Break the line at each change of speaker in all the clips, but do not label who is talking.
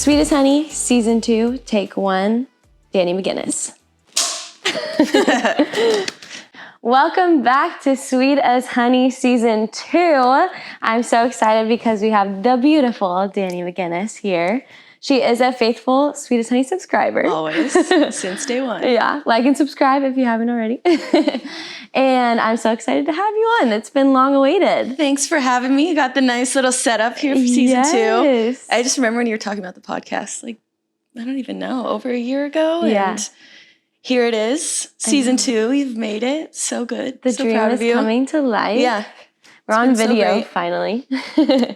Sweet as Honey, Season 2, Take 1, Dani Mcginnis. Welcome back to Sweet as Honey Season 2. I'm so excited because we have the beautiful Dani Mcginnis here. She is a faithful Sweet as Honey subscriber.
Always, since day one.
Yeah, like and subscribe if you haven't already. And I'm so excited to have you on. It's been long awaited.
Thanks for having me. You got the nice little setup here for season 2. I just remember when you were talking about the podcast, like, I don't even know, over a year ago.
Yeah.
And here it is, season 2. You've made it. So good.
The
so
dream
proud
is
of you.
coming to life.
Yeah.
We're on video, finally.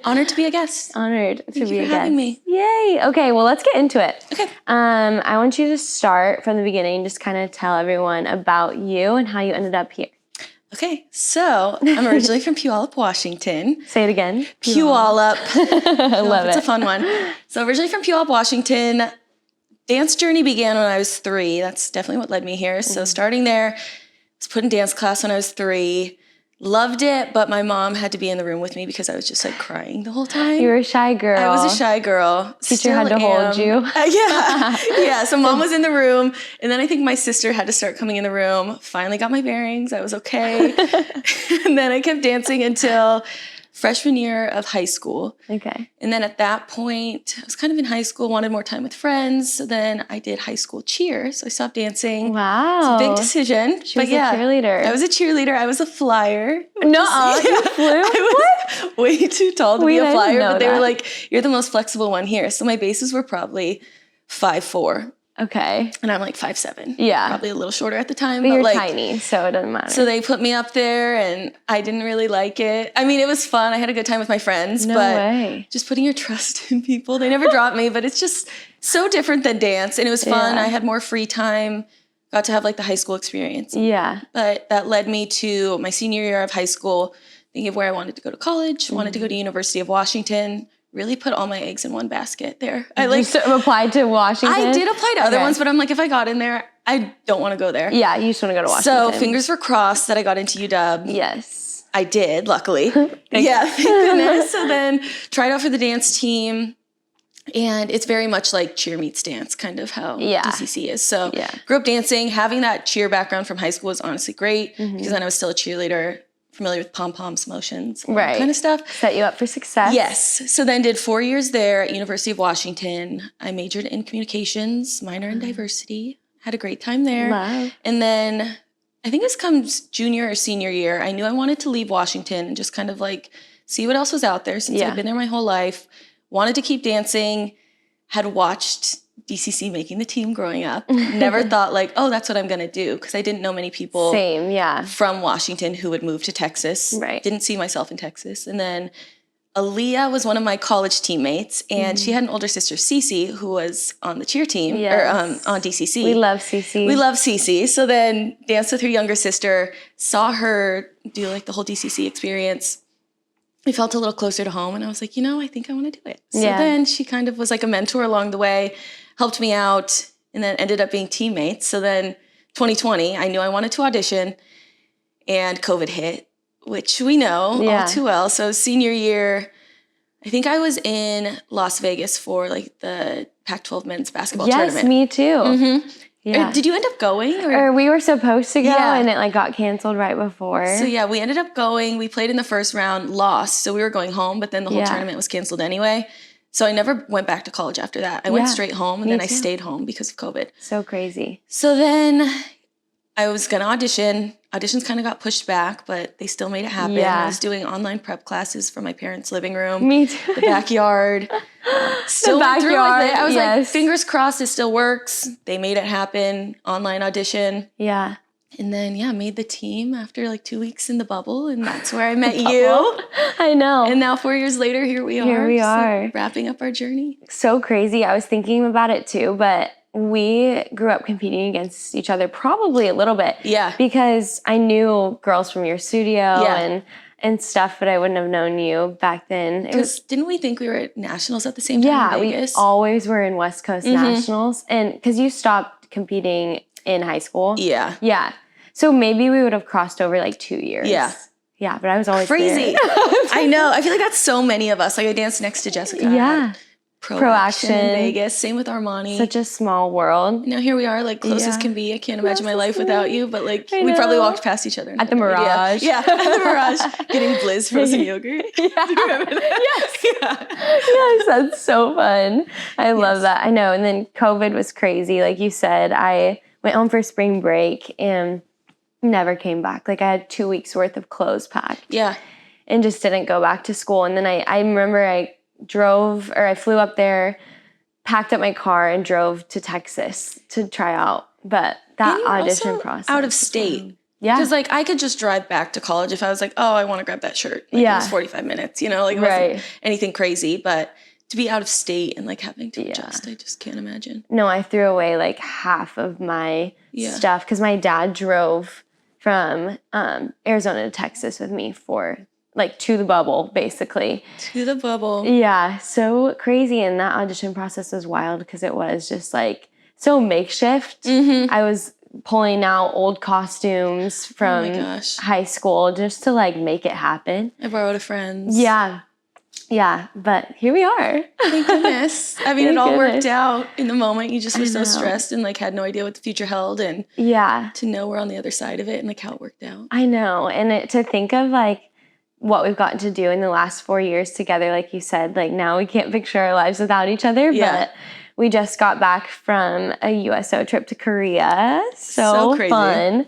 Honored to be a guest.
Honored to be a guest.
Thank you for having me.
Yay. Okay, well, let's get into it.
Okay.
I want you to start from the beginning, just kind of tell everyone about you and how you ended up here.
Okay, so I'm originally from Puyallup, Washington.
Say it again.
Puyallup.
I love it.
It's a fun one. So originally from Puyallup, Washington. Dance journey began when I was 3. That's definitely what led me here. So starting there, I was put in dance class when I was 3. Loved it, but my mom had to be in the room with me because I was just like crying the whole time.
You were a shy girl.
I was a shy girl.
Teacher had to hold you.
Yeah. So mom was in the room, and then I think my sister had to start coming in the room. Finally got my bearings. I was okay. And then I kept dancing until freshman year of high school.
Okay.
And then at that point, I was kind of in high school, wanted more time with friends. So then I did high school cheer. So I stopped dancing.
Wow.
It's a big decision.
She was a cheerleader.
I was a cheerleader. I was a flyer.
No, you flew?
I was way too tall to be a flyer, but they were like, you're the most flexible one here. So my bases were probably 5'4".
Okay.
And I'm like 5'7".
Yeah.
Probably a little shorter at the time.
But you're
like,
tiny, so it doesn't matter.
So they put me up there and I didn't really like it. I mean, it was fun. I had a good time with my friends. But just putting your trust in people. They never dropped me, but it's just so different than dance. And it was fun.
Yeah.
I had more free time. Got to have like the high school experience.
Yeah.
But that led me to my senior year of high school, thinking of where I wanted to go to college, wanted to go to University of Washington. Really put all my eggs in one basket there. I like
applied to Washington.
I did apply to other ones, but I'm like, if I got in there, I don't want to go there.
Yeah, you just want to go to Washington.
So fingers were crossed that I got into UW.
Yes.
I did, luckily. Thank goodness. So then tried out for the dance team. And it's very much like cheer meets dance, kind of how DCC is. So grew up dancing. Having that cheer background from high school was honestly great because then I was still a cheerleader. Familiar with pom-poms, motions, all that kind of stuff.
Set you up for success.
Yes. So then did 4 years there at University of Washington. I majored in communications, minor in diversity. Had a great time there.
Wow.
And then I think this comes junior or senior year. I knew I wanted to leave Washington and just kind of like see what else was out there since I'd been there my whole life. Wanted to keep dancing. Had watched DCC making the team growing up. Never thought like, oh, that's what I'm going to do. Because I didn't know many people from Washington who would move to Texas.
Right.
Didn't see myself in Texas. And then Aaliyah was one of my college teammates. And she had an older sister, Cece, who was on the cheer team or on DCC.
We love Cece.
We love Cece. So then danced with her younger sister, saw her do like the whole DCC experience. We felt a little closer to home. And I was like, I think I want to do it. So then she kind of was like a mentor along the way. Helped me out, and then ended up being teammates. So then 2020, I knew I wanted to audition, and COVID hit, which we know all too well. So senior year, I think I was in Las Vegas for like the Pac-12 men's basketball tournament.
Yes, me too.
Mm-hmm.
Yeah.
Did you end up going?
Or we were supposed to go, and it like got canceled right before.
So we ended up going. We played in the first round, lost. So we were going home, but then the whole tournament was canceled anyway. So I never went back to college after that. I went straight home, and then I stayed home because of COVID.
So crazy.
So then I was going to audition. Auditions kind of got pushed back, but they still made it happen.
Yeah.
I was doing online prep classes from my parents' living room.
Me too.
The backyard. Still went through with it. I was like, fingers crossed it still works. They made it happen. Online audition.
Yeah.
And then, made the team after like 2 weeks in the bubble. And that's where I met you.
I know.
And now 4 years later, here we are.
Here we are.
Like, wrapping up our journey.
So crazy. I was thinking about it too, but we grew up competing against each other probably a little bit.
Yeah.
Because I knew girls from your studio and stuff, but I wouldn't have known you back then.
Because didn't we think we were at nationals at the same time in Vegas?
We always were in West Coast nationals. And because you stopped competing in high school.
Yeah.
Yeah. So maybe we would have crossed over like 2 years.
Yeah.
Yeah, but I was always
crazy.
there.
I know. I feel like that's so many of us. Like I danced next to Jessica. Pro Action in Vegas. Same with Armani.
Such a small world.
Now here we are, like close as can be. I can't imagine my life without you, but like we probably walked past each other
at the Mirage.
Yeah, at the Mirage, getting Blizz frozen yogurt.
Yeah. Yes. Yeah. Yes, that's so fun. I love that. I know. And then COVID was crazy. Like you said, I went home for spring break and never came back. Like I had 2 weeks worth of clothes packed.
Yeah.
And just didn't go back to school. And then I remember I flew up there, packed up my car and drove to Texas to try out. But that audition process.
Out of state.
Yeah.
Because like I could just drive back to college if I was like, oh, I want to grab that shirt. Like, it was 45 minutes, you know, like it wasn't anything crazy. But to be out of state and like having to adjust, I just can't imagine.
No, I threw away like half of my stuff because my dad drove from Arizona to Texas with me for like to the bubble, basically.
To the bubble.
Yeah, so crazy. And that audition process was wild because it was just like so makeshift. Mm-hmm. I was pulling out old costumes from high school just to like make it happen.
I borrowed a friend's.
Yeah, but here we are.
Thank goodness. I mean, it all worked out in the moment. You just were so stressed and like had no idea what the future held, and to know we're on the other side of it and like how it worked out.
I know, and to think of like what we've gotten to do in the last 4 years together, like you said, like now we can't picture our lives without each other, but we just got back from a USO trip to Korea. So crazy. Fun.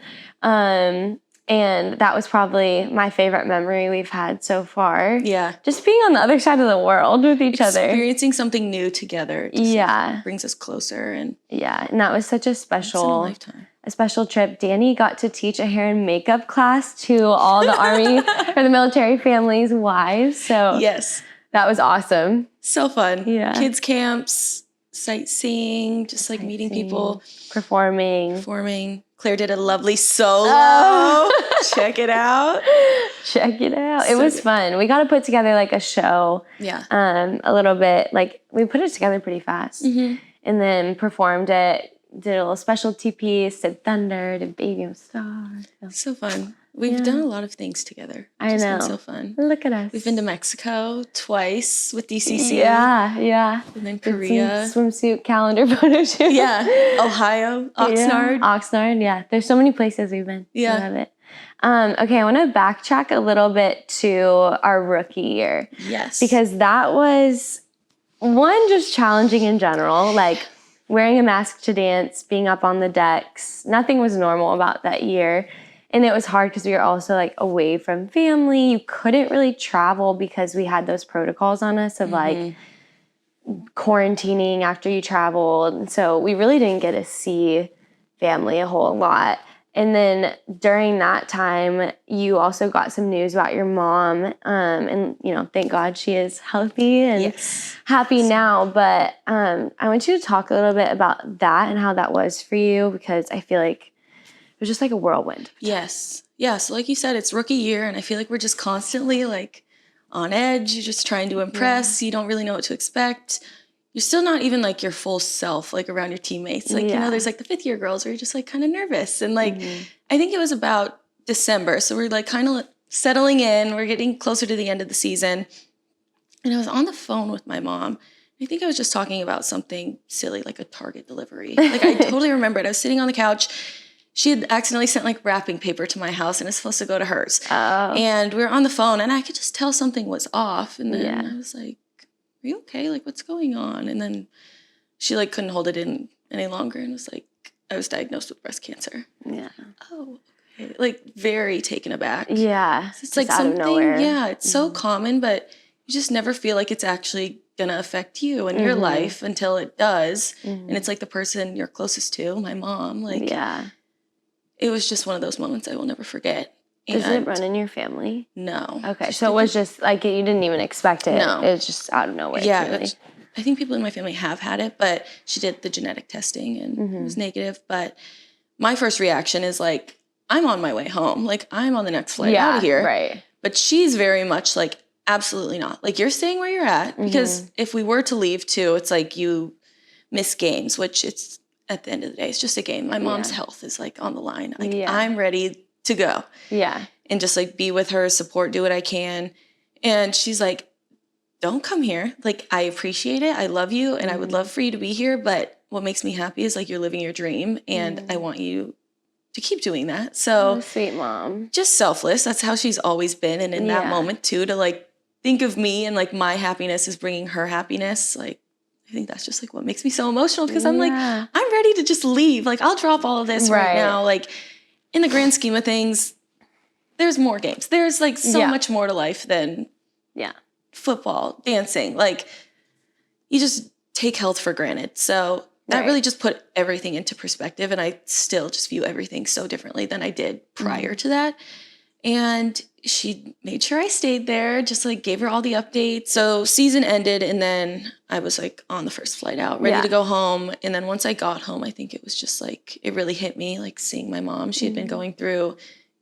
And that was probably my favorite memory we've had so far. Yeah. Just being on the other side of the world with each other.
Experiencing something new together. Just brings us closer. And
that was such a special trip. Dani got to teach a hair and makeup class to all the Army or the military families' wives. So that was awesome.
So fun. Yeah. Kids camps, sightseeing, just like meeting people.
Performing.
Claire did a lovely solo. Check it out.
It was fun. We got to put together like a show. Yeah. A little bit. Like we put it together pretty fast. Mm-hmm. And then performed it. Did a little specialty piece. Did Thunder. Did Baby I'm Star.
So fun. We've done a lot of things together.
I know.
It's been so fun.
Look at us.
We've been to Mexico twice with DCC.
Yeah.
And then Korea.
Swimsuit calendar photo shoot.
Yeah. Ohio. Oxnard.
Oxnard, There's so many places we've been. Yeah. I love it. Okay, I want to backtrack a little bit to our rookie year. Yes. Because that was, one, just challenging in general. Like, wearing a mask to dance, being up on the decks. Nothing was normal about that year. And it was hard because we were also like away from family. You couldn't really travel because we had those protocols on us of like quarantining after you traveled. And so we really didn't get to see family a whole lot. And then during that time, you also got some news about your mom. And, you know, thank God she is healthy and happy now. But I want you to talk a little bit about that and how that was for you, because I feel like it was just like a whirlwind.
Yes. Yeah. So like you said, it's rookie year, and I feel like we're just constantly like on edge. You're just trying to impress. You don't really know what to expect. You're still not even like your full self, like around your teammates. Like, you know, there's like the fifth year girls where you're just like kind of nervous. And like, I think it was about December. So we're like kind of settling in. We're getting closer to the end of the season. And I was on the phone with my mom. I think I was just talking about something silly, like a Target delivery. Like I totally remember it. I was sitting on the couch. She had accidentally sent like wrapping paper to my house, and it's supposed to go to hers. Oh. And we were on the phone, and I could just tell something was off. And then I was like, are you okay? Like, what's going on? And then she like couldn't hold it in any longer and was like, I was diagnosed with breast cancer. Yeah. Oh, okay. Like very taken aback.
Yeah.
It's like something, it's so common, but you just never feel like it's actually going to affect you and your life until it does. And it's like the person you're closest to, my mom, like, it was just one of those moments I will never forget.
Does it run in your family?
No.
Okay, so it was just like you didn't even expect it. No. It was just out of nowhere.
Yeah, I think people in my family have had it, but she did the genetic testing and it was negative. But my first reaction is like, I'm on my way home. Like, I'm on the next flight out of here. Right. But she's very much like, absolutely not. Like, you're staying where you're at. Because if we were to leave too, it's like you miss games, which it's at the end of the day, it's just a game. My mom's health is like on the line. Like, I'm ready to go. Yeah. And just like be with her, support, do what I can. And she's like, don't come here. Like, I appreciate it. I love you. And I would love for you to be here. But what makes me happy is like, you're living your dream. And I want you to keep doing that. So
sweet mom.
Just selfless. That's how she's always been. And in that moment too, to like think of me and like my happiness is bringing her happiness. Like, I think that's just like what makes me so emotional, because I'm like, I'm ready to just leave. Like, I'll drop all of this right now. Like, in the grand scheme of things, there's more games. There's like so much more to life than football, dancing. Like, you just take health for granted. So that really just put everything into perspective. And I still just view everything so differently than I did prior to that. And she made sure I stayed there, just like gave her all the updates. So season ended, and then I was like on the first flight out, ready to go home. And then once I got home, I think it was just like, it really hit me, like seeing my mom. She had been going through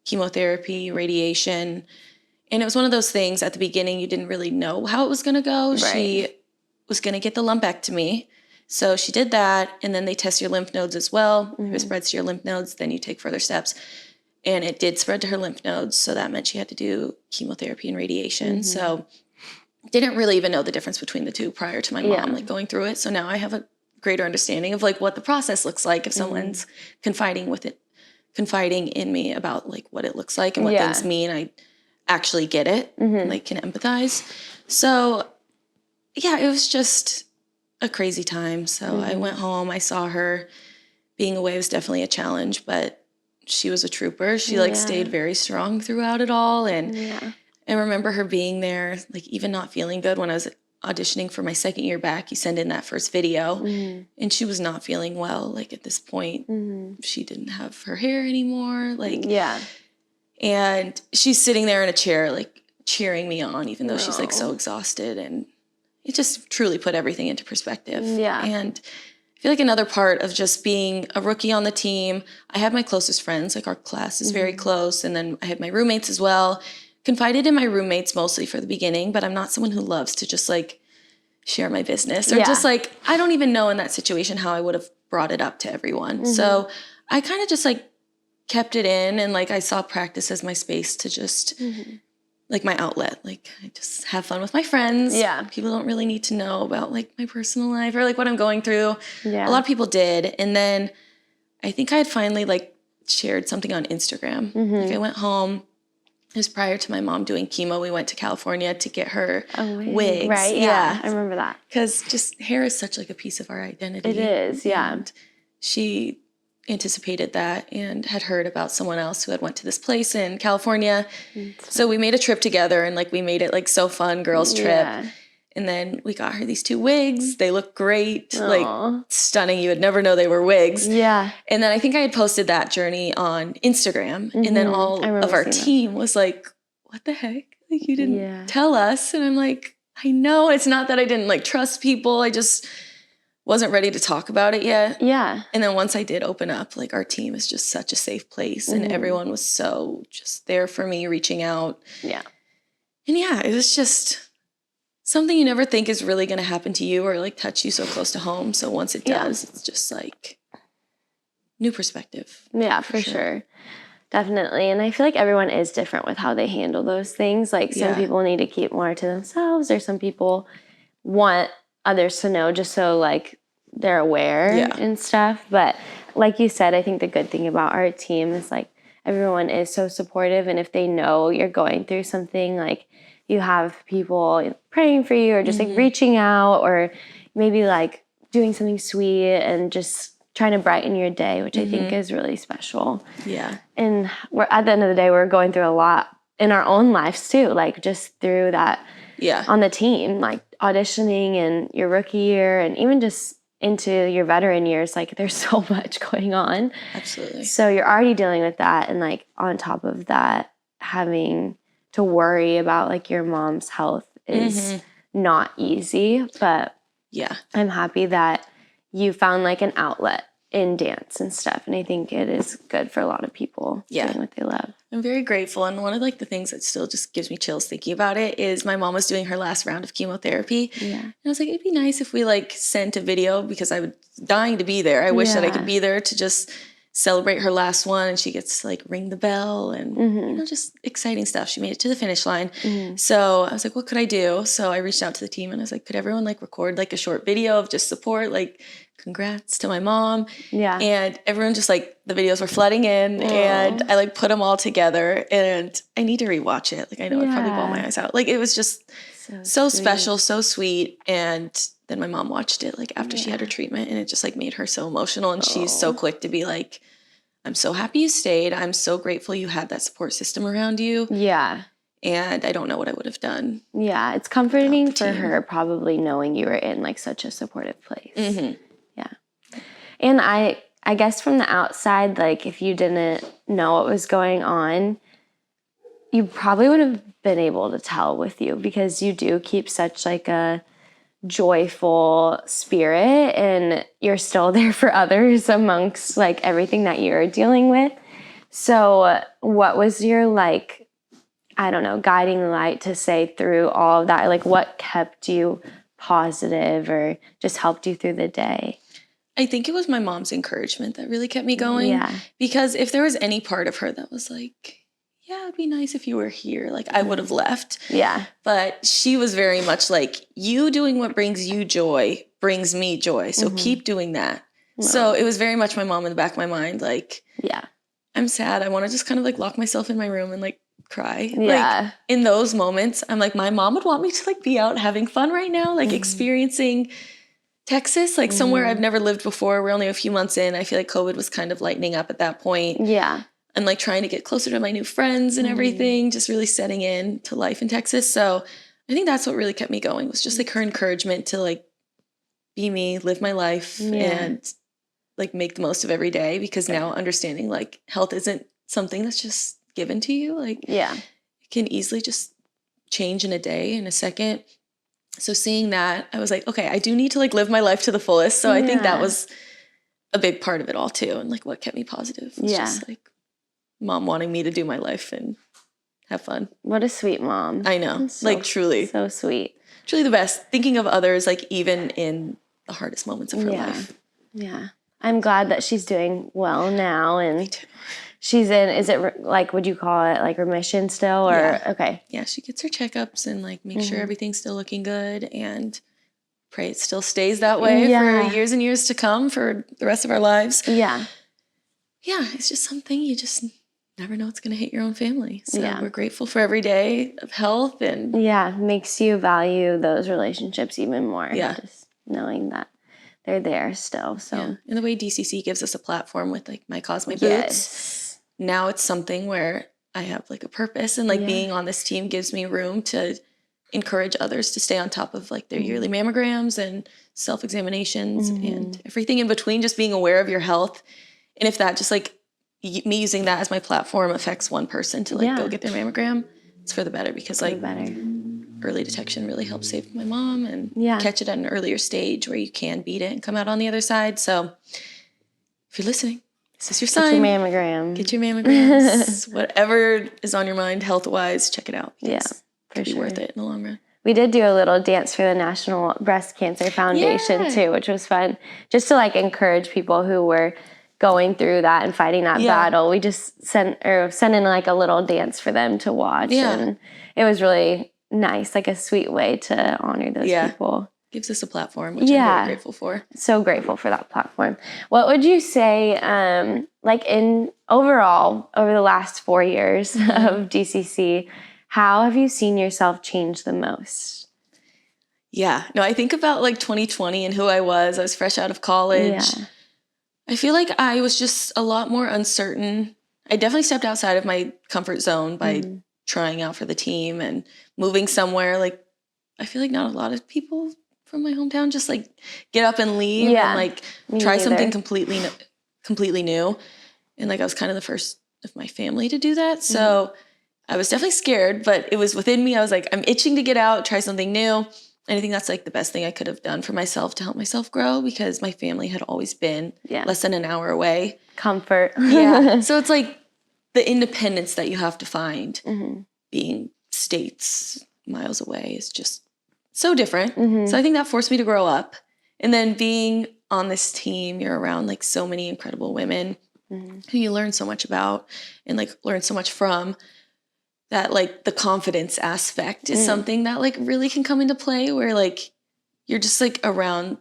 chemotherapy, radiation. And it was one of those things at the beginning, you didn't really know how it was going to go. She was going to get the lumpectomy. So she did that, and then they test your lymph nodes as well. If it spreads to your lymph nodes, then you take further steps. And it did spread to her lymph nodes, so that meant she had to do chemotherapy and radiation. So didn't really even know the difference between the two prior to my mom like going through it. So now I have a greater understanding of like what the process looks like if someone's confiding in me about like what it looks like and what things mean. I actually get it and like can empathize. So yeah, it was just a crazy time. So I went home, I saw her. Being away was definitely a challenge, but she was a trooper. She like stayed very strong throughout it all. And I remember her being there, like even not feeling good when I was auditioning for my second year back. You send in that first video and she was not feeling well. Like at this point, she didn't have her hair anymore. Like, and she's sitting there in a chair, like cheering me on, even though she's like so exhausted. And it just truly put everything into perspective. And I feel like another part of just being a rookie on the team, I had my closest friends, like our class is very close. And then I had my roommates as well. Confided in my roommates mostly for the beginning, but I'm not someone who loves to just like share my business or just like, I don't even know in that situation how I would have brought it up to everyone. So I kind of just like kept it in, and like I saw practice as my space to just like my outlet. Like I just have fun with my friends. People don't really need to know about like my personal life or like what I'm going through. A lot of people did. And then I think I had finally like shared something on Instagram. Like I went home. It was prior to my mom doing chemo. We went to California to get her wigs.
Right, yeah. I remember that.
Because just hair is such like a piece of our identity.
It is,
And she anticipated that and had heard about someone else who had went to this place in California. So we made a trip together, and like we made it like so fun, girls trip. And then we got her these 2 wigs. They look great, like stunning. You would never know they were wigs. And then I think I had posted that journey on Instagram. And then all of our team was like, what the heck? Like you didn't tell us. And I'm like, I know. It's not that I didn't like trust people. I just wasn't ready to talk about it yet. And then once I did open up, like our team is just such a safe place. And everyone was so just there for me, reaching out. And it was just something you never think is really going to happen to you or like touch you so close to home. So once it does, it's just like new perspective.
For sure. Definitely. And I feel like everyone is different with how they handle those things. Like some people need to keep more to themselves, or some people want others to know just so like they're aware and stuff. But like you said, I think the good thing about our team is like everyone is so supportive. And if they know you're going through something, like you have people praying for you or just like reaching out or maybe like doing something sweet and just trying to brighten your day, which I think is really special. And we're at the end of the day, we're going through a lot in our own lives too, like just through that on the team, like auditioning and your rookie year and even just into your veteran years, like there's so much going on.
Absolutely.
So you're already dealing with that, and like on top of that, having to worry about like your mom's health is not easy. But I'm happy that you found like an outlet in dance and stuff, and I think it is good for a lot of people doing what they love.
I'm very grateful, and one of like the things that still just gives me chills thinking about it is my mom was doing her last round of chemotherapy, and I was like, it'd be nice if we like sent a video, because I was dying to be there. I wish that I could be there to just celebrate her last one, and she gets to like ring the bell and you know, just exciting stuff. She made it to the finish line. So I was like, what could I do? So I reached out to the team and I was like, could everyone like record like a short video of just support, like congrats to my mom?
Yeah.
And everyone just like, the videos were flooding in and I like put them all together, and I need to rewatch it. Like I know I probably bawled my eyes out. Like it was just so special, so sweet. And then my mom watched it like after she had her treatment, and it just like made her so emotional. And she's so quick to be like, I'm so happy you stayed. I'm so grateful you had that support system around you.
Yeah.
And I don't know what I would have done.
Yeah. It's comforting for her probably knowing you were in like such a supportive place. Yeah. And I guess from the outside, like if you didn't know what was going on, you probably would have been able to tell with you, because you do keep such like a joyful spirit and you're still there for others amongst like everything that you're dealing with. So what was your like, I don't know, guiding light to say through all of that? Like what kept you positive or just helped you through the day?
I think it was my mom's encouragement that really kept me going. Yeah. Because if there was any part of her that was like, yeah, it'd be nice if you were here, like I would have left. Yeah. But she was very much like, you doing what brings you joy brings me joy. So keep doing that. So it was very much my mom in the back of my mind, like, yeah, I'm sad. I want to just kind of like lock myself in my room and like cry. Yeah. Like in those moments, I'm like, my mom would want me to like be out having fun right now, like experiencing Texas, like somewhere I've never lived before. We're only a few months in. I feel like COVID was kind of lightening up at that point. Yeah. And like trying to get closer to my new friends and everything, just really setting in to life in Texas. So I think that's what really kept me going, was just like her encouragement to like be me, live my life and like make the most of every day, because now understanding like health isn't something that's just given to you. Like it can easily just change in a day, in a second. So seeing that, I was like, okay, I do need to like live my life to the fullest. So I think that was a big part of it all too. And like what kept me positive was just like mom wanting me to do my life and have fun.
What a sweet mom.
I know. So, like truly.
So sweet.
Truly the best. Thinking of others, like even in the hardest moments of her life.
Yeah. I'm glad that she's doing well now. And
me too.
She's in, is it like, would you call it like remission still, or okay?
Yeah, she gets her checkups and like make sure everything's still looking good, and pray it still stays that way for years and years to come, for the rest of our lives. Yeah, it's just something you just never know it's going to hit your own family. So we're grateful for every day of health, and
makes you value those relationships even more. Just knowing that they're there still. So
and the way DCC gives us a platform with like My Cause, My Boots. Now it's something where I have like a purpose, and like being on this team gives me room to encourage others to stay on top of like their yearly mammograms and self-examinations and everything in between, just being aware of your health. And if that just like me using that as my platform affects one person to like go get their mammogram, it's for the better, because like early detection really helps save my mom and catch it at an earlier stage where you can beat it and come out on the other side. So if you're listening, this is your sign.
Get your mammogram.
Get your mammograms. Whatever is on your mind health-wise, check it out.
For
sure. Worth it in the long run.
We did do a little dance for the National Breast Cancer Foundation too, which was fun. Just to like encourage people who were going through that and fighting that battle. We just sent in like a little dance for them to watch. And it was really nice, like a sweet way to honor those people.
Gives us a platform, which I'm very grateful for.
So grateful for that platform. What would you say, like in overall, over the last 4 years of DCC, how have you seen yourself change the most?
Yeah, no, I think about like 2020 and who I was. I was fresh out of college. I feel like I was just a lot more uncertain. I definitely stepped outside of my comfort zone by trying out for the team and moving somewhere. Like, I feel like not a lot of people from my hometown just like get up and leave and like try something completely new. And like I was kind of the first of my family to do that. So I was definitely scared, but it was within me. I was like, I'm itching to get out, try something new. And I think that's like the best thing I could have done for myself to help myself grow, because my family had always been less than an hour away.
Comfort.
So it's like the independence that you have to find being states miles away is just so different. So I think that forced me to grow up. And then being on this team, you're around like so many incredible women who you learn so much about and like learn so much from, that like the confidence aspect is something that like really can come into play, where like you're just like around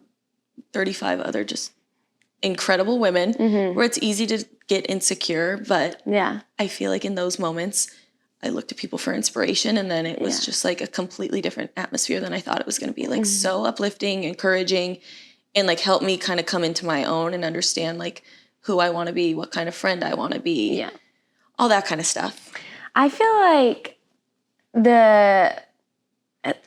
35 other just incredible women where it's easy to get insecure. But I feel like in those moments I looked to people for inspiration, and then it was just like a completely different atmosphere than I thought it was going to be. Like so uplifting, encouraging, and like helped me kind of come into my own and understand like who I want to be, what kind of friend I want to be, all that kind of stuff.
I feel like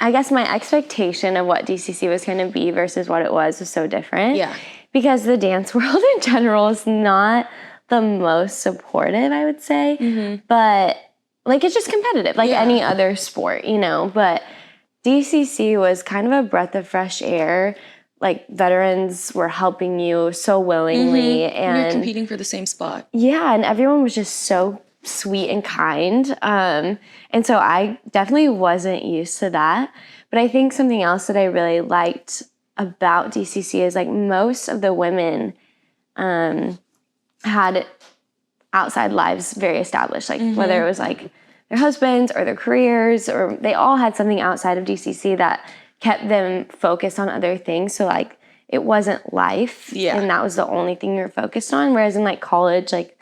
I guess my expectation of what DCC was going to be versus what it was so different.
Yeah.
Because the dance world in general is not the most supportive, I would say. But like it's just competitive, like any other sport, you know. But DCC was kind of a breath of fresh air. Like veterans were helping you so willingly, and
you're competing for the same spot.
Yeah, and everyone was just so sweet and kind. And so I definitely wasn't used to that. But I think something else that I really liked about DCC is like most of the women had outside lives very established, like whether it was like their husbands or their careers, or they all had something outside of DCC that kept them focused on other things. So like it wasn't life, and that was the only thing you're focused on. Whereas in like college, like,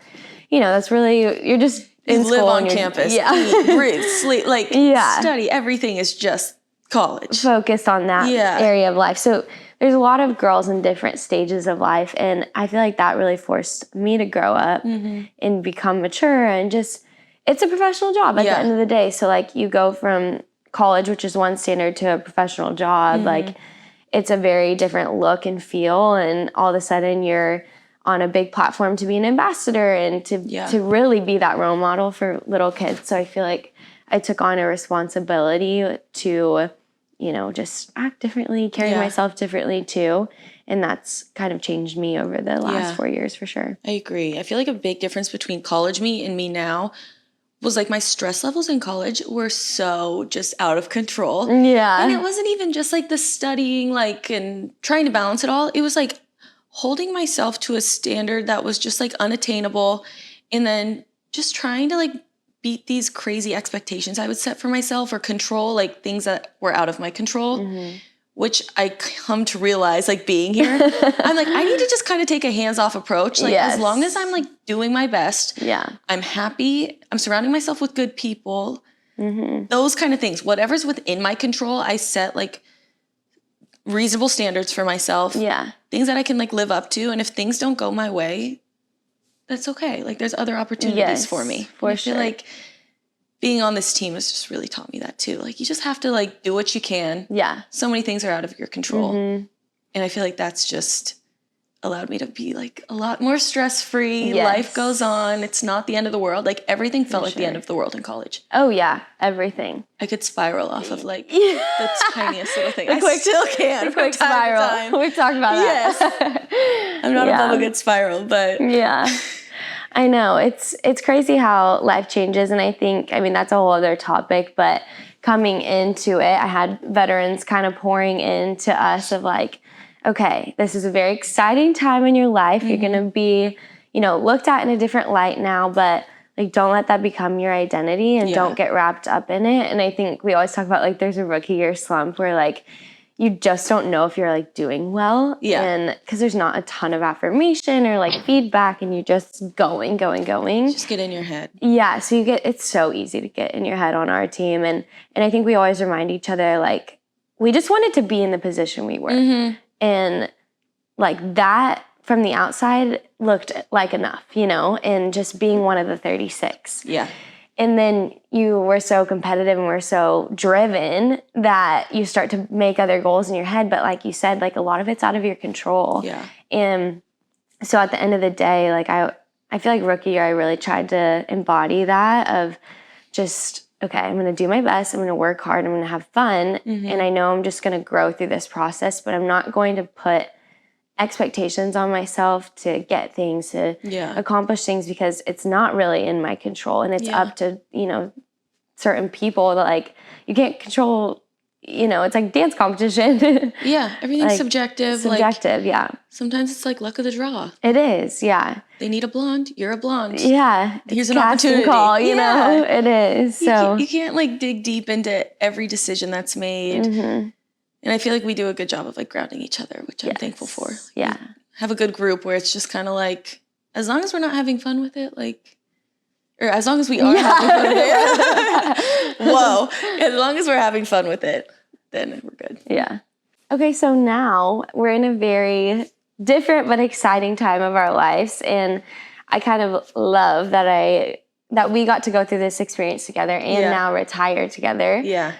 you know, that's really, you're just in
you live
school
on campus, eat, breathe, sleep, like study. Everything is just college.
Focused on that area of life. So there's a lot of girls in different stages of life, and I feel like that really forced me to grow up and become mature, and just, it's a professional job at the end of the day. So like you go from college, which is one standard, to a professional job, like it's a very different look and feel, and all of a sudden you're on a big platform to be an ambassador and to really be that role model for little kids. So I feel like I took on a responsibility to, you know, just act differently, carry myself differently too. And that's kind of changed me over the last 4 years for sure.
I agree. I feel like a big difference between college me and me now was like my stress levels in college were so just out of control.
Yeah.
And it wasn't even just like the studying, like, and trying to balance it all. It was like holding myself to a standard that was just like unattainable, and then just trying to like beat these crazy expectations I would set for myself, or control like things that were out of my control, which I come to realize like being here, I'm like, I need to just kind of take a hands-off approach. Like as long as I'm like doing my best, I'm happy, I'm surrounding myself with good people, those kind of things, whatever's within my control, I set like reasonable standards for myself, things that I can like live up to. And if things don't go my way, that's okay. Like there's other opportunities for me. I feel like being on this team has just really taught me that too. Like you just have to like do what you can. So many things are out of your control. And I feel like that's just allowed me to be like a lot more stress-free. Life goes on. It's not the end of the world. Like everything felt like the end of the world in college.
Oh yeah, everything.
I could spiral off of like the tiniest little thing. I still can.
A quick spiral. We've talked about that.
I'm not above a good spiral, but
I know. It's crazy how life changes, and I think, I mean, that's a whole other topic, but coming into it, I had veterans kind of pouring into us of like, okay, this is a very exciting time in your life. You're going to be, you know, looked at in a different light now, but like, don't let that become your identity, and don't get wrapped up in it. And I think we always talk about like, there's a rookie year slump where like, you just don't know if you're like doing well. And because there's not a ton of affirmation or like feedback, and you're just going.
Just get in your head.
Yeah. So it's so easy to get in your head on our team. And I think we always remind each other, like, we just wanted to be in the position we were. And like that from the outside looked like enough, you know, and just being one of the 36. And then you were so competitive and were so driven that you start to make other goals in your head. But like you said, like a lot of it's out of your control. And so at the end of the day, like I feel like rookie year, I really tried to embody that of just, okay, I'm going to do my best. I'm going to work hard. I'm going to have fun. And I know I'm just going to grow through this process, but I'm not going to put expectations on myself to get things, to accomplish things, because it's not really in my control. And it's up to, you know, certain people that like, you can't control, it's like dance competition.
Yeah, everything's
Like,
subjective.
Subjective, yeah.
Sometimes it's like luck of the draw.
It is, yeah.
They need a blonde, you're a blonde.
Yeah.
Here's
an
opportunity.
Call, you know? It is. So
you can't like dig deep into every decision that's made.
Mm-hmm.
And I feel like we do a good job of like grounding each other, which I'm thankful for.
Yeah.
We have a good group where it's just kind of like, as long as we're not having fun with it, like, or as long as we are having fun with it. Whoa. As long as we're having fun with it, then we're good.
Yeah. Okay, so now we're in a very different but exciting time of our lives, and I kind of love that we got to go through this experience together and now retire together.
Yeah.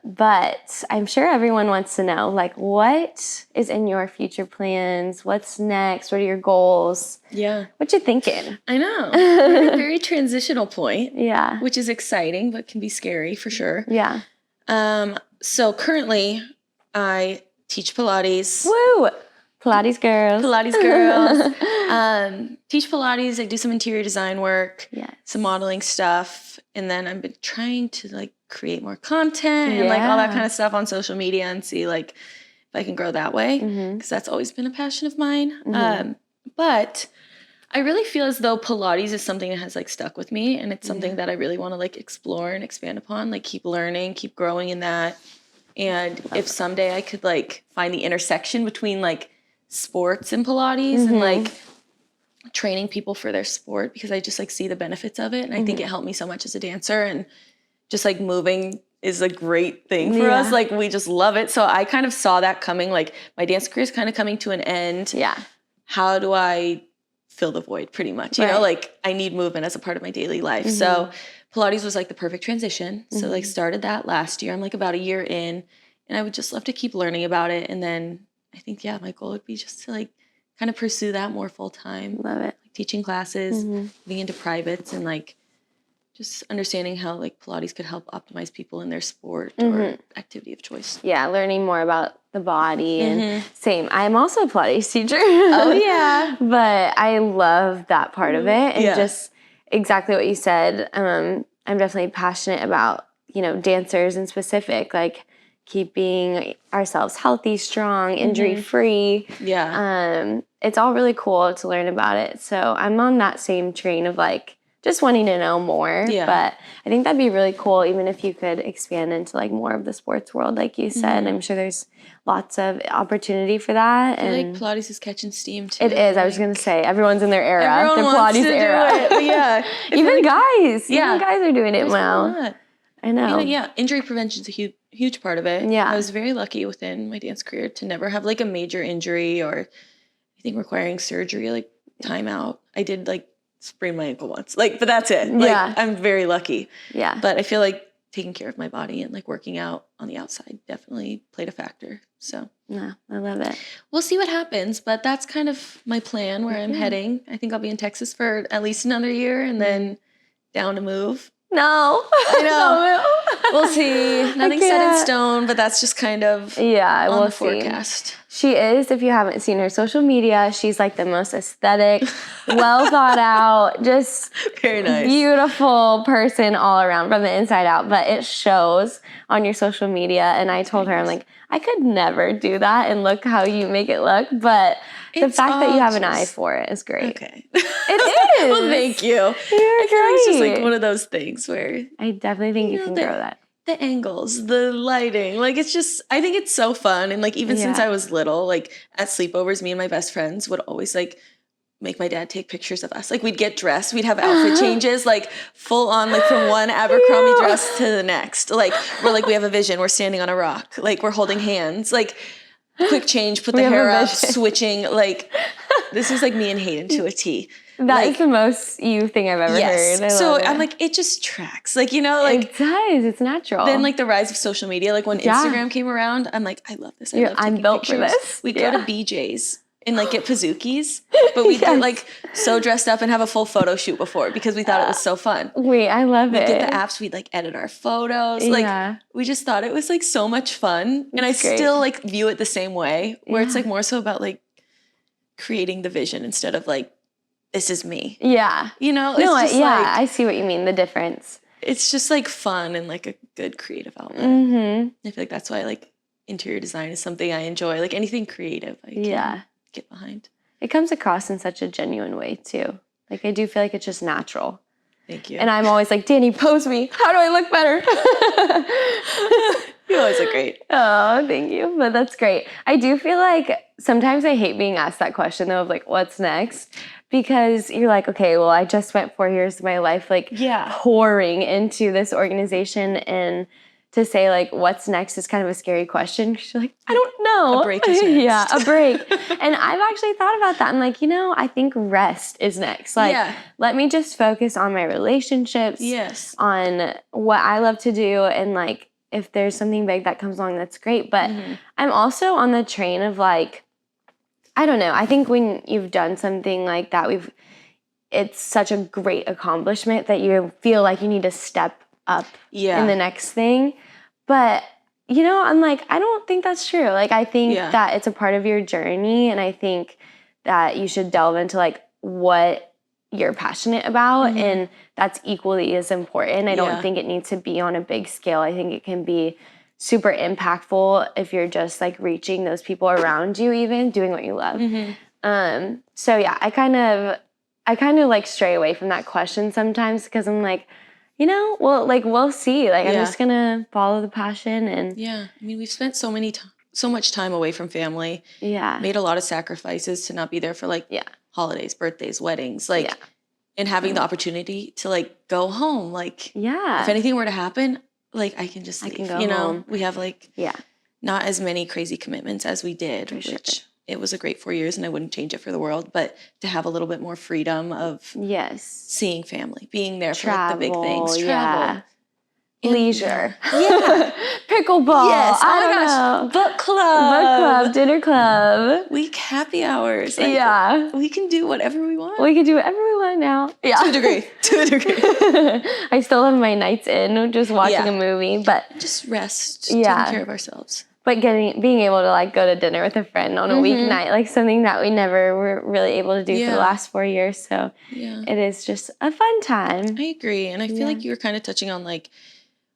But I'm sure everyone wants to know, like, what is in your future plans? What's next? What are your goals?
Yeah.
What you thinking?
I know. We're at a very transitional point.
Yeah.
Which is exciting, but can be scary for sure.
Yeah.
So currently I teach Pilates.
Woo! Pilates girls.
Pilates girls. Teach Pilates. I do some interior design work.
Yes.
Some modeling stuff. And then I've been trying to like create more content and like all that kind of stuff on social media and see like if I can grow that way. Because that's always been a passion of mine. But I really feel as though Pilates is something that has like stuck with me, and it's something that I really want to like explore and expand upon, like keep learning, keep growing in that. And if someday I could like find the intersection between like sports and Pilates and like training people for their sport, because I just like see the benefits of it. And I think it helped me so much as a dancer, and just like moving is a great thing for us. Like we just love it. So I kind of saw that coming, like my dance career is kind of coming to an end.
Yeah. How
do I fill the void pretty much? You know, like I need movement as a part of my daily life. So Pilates was like the perfect transition. So like started that last year. I'm like about a year in, and I would just love to keep learning about it. And then I think, my goal would be just to like kind of pursue that more full time.
Love it.
Like teaching classes, getting into privates, and like just understanding how like Pilates could help optimize people in their sport or activity of choice. Yeah,
learning more about the body and same. I'm also a Pilates teacher.
Oh yeah.
But I love that part of it, and just exactly what you said. I'm definitely passionate about, dancers in specific, like keeping ourselves healthy, strong, injury-free.
Yeah.
It's all really cool to learn about it. So I'm on that same train of like just wanting to know more.
Yeah.
But I think that'd be really cool, even if you could expand into like more of the sports world, like you said. I'm sure there's lots of opportunity for that.
I feel like Pilates is catching steam too.
It is. I was going to say, everyone's in their era.
Everyone
their
wants
Pilates
to
era.
do it. But yeah.
Even guys. Even guys are doing it now. I know.
Injury prevention is a huge part of it.
Yeah.
I was very lucky within my dance career to never have like a major injury or anything requiring surgery, like timeout. I did like sprain my ankle once, but that's it. Like I'm very lucky.
Yeah.
But I feel like taking care of my body and like working out on the outside definitely played a factor. So
yeah, I love it.
We'll see what happens, but that's kind of my plan where I'm heading. I think I'll be in Texas for at least another year and then down to move.
No.
I know. We'll see. Nothing's set in stone, but that's just kind of on the forecast.
She is, if you haven't seen her social media, she's like the most aesthetic, well thought out, just
very nice,
beautiful person all around from the inside out. But it shows on your social media. And I told her, I'm like, I could never do that and look how you make it look. But the fact that you have an eye for it is great.
Okay.
It is.
Well, thank you.
You're great.
It's just like one of those things where
I definitely think you can grow that.
The angles, the lighting, like it's just, I think it's so fun. And like even since I was little, like at sleepovers, me and my best friends would always like make my dad take pictures of us. Like we'd get dressed, we'd have outfit changes, like full on, like from one Abercrombie dress to the next. Like we're like, we have a vision, we're standing on a rock, like we're holding hands, like quick change, put the hair up, switching, like this is like me and Hayden to a T.
That is the most you thing I've ever heard.
So I'm like, it just tracks. Like, like
it does. It's natural.
Then like the rise of social media, like when Instagram came around, I'm like, I love this.
I'm built for this.
We'd go to BJ's and like get Pazookies, but we'd get like so dressed up and have a full photo shoot before because we thought it was so fun.
Wait, I love it.
We'd get the apps, we'd like edit our photos. Like we just thought it was like so much fun. And I still like view it the same way where it's like more so about like creating the vision instead of like, this is me.
Yeah.
It's
no,
just
I see what you mean, the difference.
it's just like fun and like a good creative outlet. I feel like that's why like interior design is something I enjoy. Like anything creative, I can get behind.
It comes across in such a genuine way too. Like I do feel like it's just natural.
Thank you.
And I'm always like, Dani, pose me. How do I look better?
You always look great.
Oh, thank you. But that's great. I do feel like sometimes I hate being asked that question though of like, what's next? Because you're like, okay, well, I just spent 4 years of my life like pouring into this organization, and to say like, what's next is kind of a scary question. Because you're like, I don't know.
A break is next.
Yeah, a break. And I've actually thought about that. I'm like, I think rest is next. Like, let me just focus on my relationships, on what I love to do, and like, if there's something big that comes along, that's great. But I'm also on the train of like, I don't know. I think when you've done something like that, it's such a great accomplishment that you feel like you need to step up in the next thing. But, I'm like, I don't think that's true. Like, I think that it's a part of your journey, and I think that you should delve into like what you're passionate about, and that's equally as important. I don't think it needs to be on a big scale. I think it can be super impactful if you're just like reaching those people around you, even doing what you love. So yeah, I kind of like stray away from that question sometimes, because I'm like, we'll see. Like I'm just gonna follow the passion. And
I mean, we've spent so much time away from family. Made a lot of sacrifices to not be there for like holidays, birthdays, weddings, like and having the opportunity to like go home. Like if anything were to happen, like I can just leave.
Can go home.
We have like not as many crazy commitments as we did, which it was a great 4 years, and I wouldn't change it for the world. But to have a little bit more freedom of seeing family, being there for like the big things, travel,
leisure, pickleball.
Yes,
oh my gosh,
book club,
dinner club,
week happy hours. Like, we can do whatever we want.
We can do whatever we want now.
To a degree.
I still have my nights in, just watching a movie, but
just rest, taking care of ourselves.
But being able to like go to dinner with a friend on a weeknight, like something that we never were really able to do for the last 4 years. So it is just a fun time.
I agree. And I feel like you were kind of touching on like,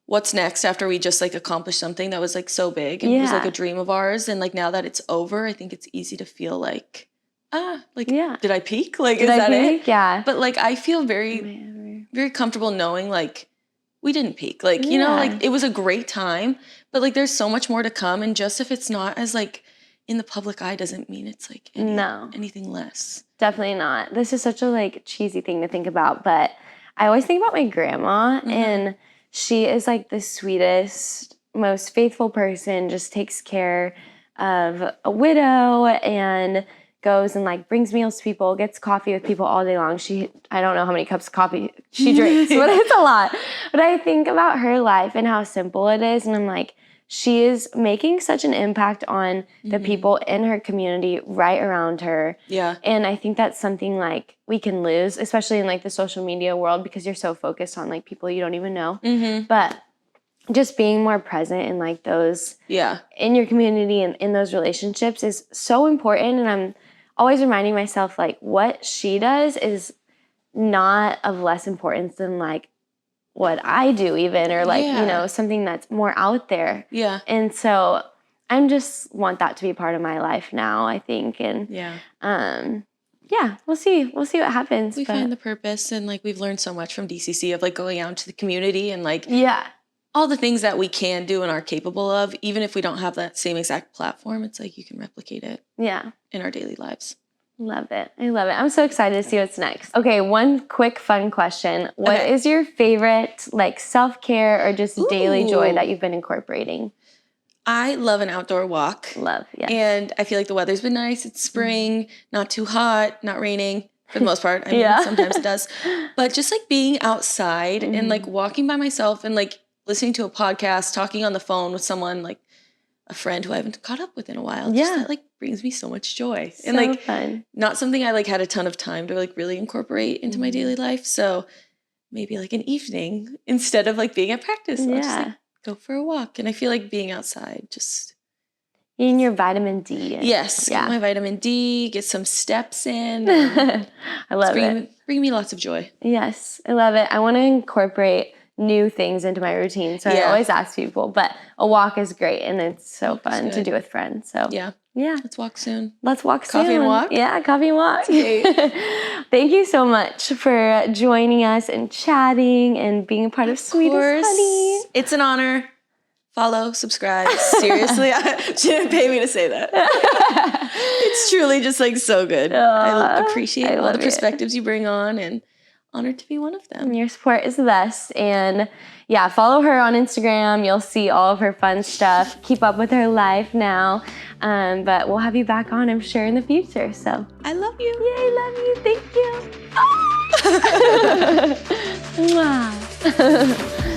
what's next after we just like accomplished something that was like so big and was like a dream of ours. And like now that it's over, I think it's easy to feel like, did I peak? Like, is that it?
Yeah.
But like, I feel very, very comfortable knowing like we didn't peak. Like, like it was a great time, but like there's so much more to come. And just if it's not as like in the public eye doesn't mean it's like anything less.
Definitely not. This is such a like cheesy thing to think about, but I always think about my grandma, and she is like the sweetest, most faithful person, just takes care of a widow and goes and like brings meals to people, gets coffee with people all day long. I don't know how many cups of coffee she drinks, but it's a lot. But I think about her life and how simple it is, and I'm like, she is making such an impact on the people in her community right around her. Yeah. And I think that's something like we can lose, especially in like the social media world, because you're so focused on like people you don't even know. But just being more present in like those in your community and in those relationships is so important. And I'm always reminding myself like what she does is not of less importance than like what I do even, or like, something that's more out there. Yeah. And so I'm just want that to be part of my life now, I think. And we'll see. We'll see what happens.
We find the purpose, and like we've learned so much from DCC of like going out to the community and like all the things that we can do and are capable of, even if we don't have that same exact platform, it's like you can replicate it in our daily lives.
Love it. I love it. I'm so excited to see what's next. Okay, one quick fun question. What is your favorite like self-care or just daily joy that you've been incorporating?
I love an outdoor walk. And I feel like the weather's been nice. It's spring, not too hot, not raining for the most part. I mean, sometimes it does. But just like being outside and like walking by myself and like listening to a podcast, talking on the phone with someone, like a friend who I haven't caught up with in a while. Just that like brings me so much joy. And like
fun.
Not something I like had a ton of time to like really incorporate into my daily life. So maybe like an evening instead of like being at practice. I'll just like go for a walk. And I feel like being outside just
getting your vitamin D.
Yes. Get my vitamin D, get some steps in.
I love it.
Bring me lots of joy.
Yes. I love it. I want to incorporate new things into my routine. So I always ask people, but a walk is great and it's so fun to do with friends. So yeah.
Let's walk soon.
Let's walk soon.
Coffee and walk?
Yeah, coffee and walk. Thank you so much for joining us and chatting and being a part of Sweet as Honey.
It's an honor. Follow, subscribe. Seriously, she didn't pay me to say that. It's truly just like so good. I appreciate all the perspectives you bring on and honored to be one of them.
Your support is the best. And yeah, follow her on Instagram. You'll see all of her fun stuff. Keep up with her life now. But we'll have you back on, I'm sure, in the future. So
I love you.
Yeah, I love you. Thank you. Mwah.